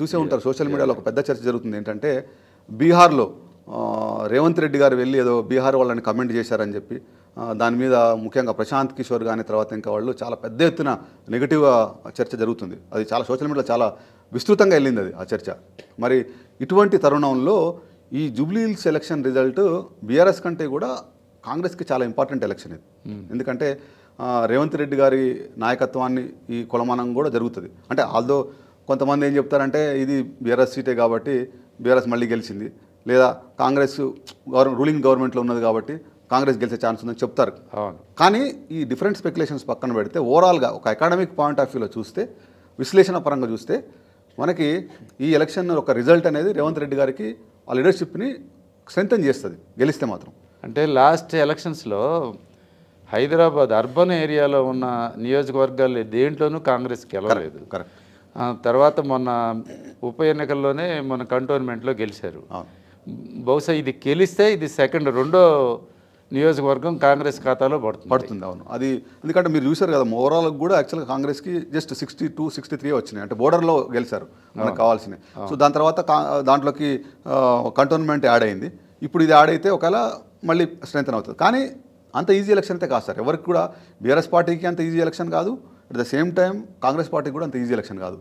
చూసే ఉంటారు సోషల్ మీడియాలో ఒక పెద్ద చర్చ జరుగుతుంది ఏంటంటే బీహార్లో రేవంత్ రెడ్డి గారు వెళ్ళి ఏదో బీహార్ వాళ్ళని కమెంట్ చేశారని చెప్పి దాని మీద ముఖ్యంగా ప్రశాంత్ కిషోర్ కానీ తర్వాత ఇంకా వాళ్ళు చాలా పెద్ద ఎత్తున నెగిటివ్ చర్చ జరుగుతుంది. అది చాలా సోషల్ మీడియాలో చాలా విస్తృతంగా వెళ్ళింది అది ఆ చర్చ. మరి ఇటువంటి తరుణంలో ఈ Jubilee hills election result BRS కంటే కూడా కాంగ్రెస్కి చాలా ఇంపార్టెంట్ ఎలక్షన్ ఇది. ఎందుకంటే రేవంత్ రెడ్డి గారి నాయకత్వాన్ని ఈ కొలమానం కూడా జరుగుతుంది. అంటే ఆల్దో కొంతమంది ఏం చెప్తారంటే ఇది బీఆర్ఎస్ సీటే కాబట్టి బీఆర్ఎస్ మళ్ళీ గెలిచింది, లేదా కాంగ్రెస్ రూలింగ్ గవర్నమెంట్లో ఉన్నది కాబట్టి కాంగ్రెస్ గెలిచే ఛాన్స్ ఉందని చెప్తారు. కానీ ఈ డిఫరెంట్ స్పెక్యులేషన్స్ పక్కన పెడితే ఓవరాల్గా ఒక అకాడమిక్ పాయింట్ ఆఫ్ వ్యూలో చూస్తే, విశ్లేషణ పరంగా చూస్తే మనకి ఈ ఎలక్షన్ ఒక రిజల్ట్ అనేది రేవంత్ రెడ్డి గారికి ఆ లీడర్షిప్ని స్ట్రెంథెన్ చేస్తుంది గెలిస్తే మాత్రం. అంటే లాస్ట్ ఎలక్షన్స్లో హైదరాబాద్ అర్బన్ ఏరియాలో ఉన్న నియోజకవర్గాలు దేంట్లోనూ కాంగ్రెస్ గెలవలేదు. కరెక్ట్. తర్వాత మొన్న ఉప ఎన్నికల్లోనే మన కంటోన్మెంట్లో గెలిచారు. బహుశా ఇది గెలిస్తే ఇది రెండో నియోజకవర్గం కాంగ్రెస్ ఖాతాలో పడుతుంది. అవును, అది ఎందుకంటే మీరు చూశారు కదా ఓవరాల్ కూడా యాక్చువల్గా కాంగ్రెస్కి జస్ట్ 62-63 వచ్చినాయి, అంటే బోర్డర్లో గెలిచారు మనకు కావాల్సినవి. సో దాని తర్వాత దాంట్లోకి కంటోన్మెంట్ యాడ్ అయింది. ఇప్పుడు ఇది యాడ్ అయితే ఒకవేళ మళ్ళీ స్ట్రెంథెన్ అవుతుంది. కానీ అంత ఈజీ ఎలక్షన్ అయితే కాదు సార్, ఎవరికి కూడా బీఆర్ఎస్ పార్టీకి అంత ఈజీ ఎలక్షన్ కాదు, at the same time Congress పార్టీకి కూడా అంత ఈజీ ఎలక్షన్ కాదు.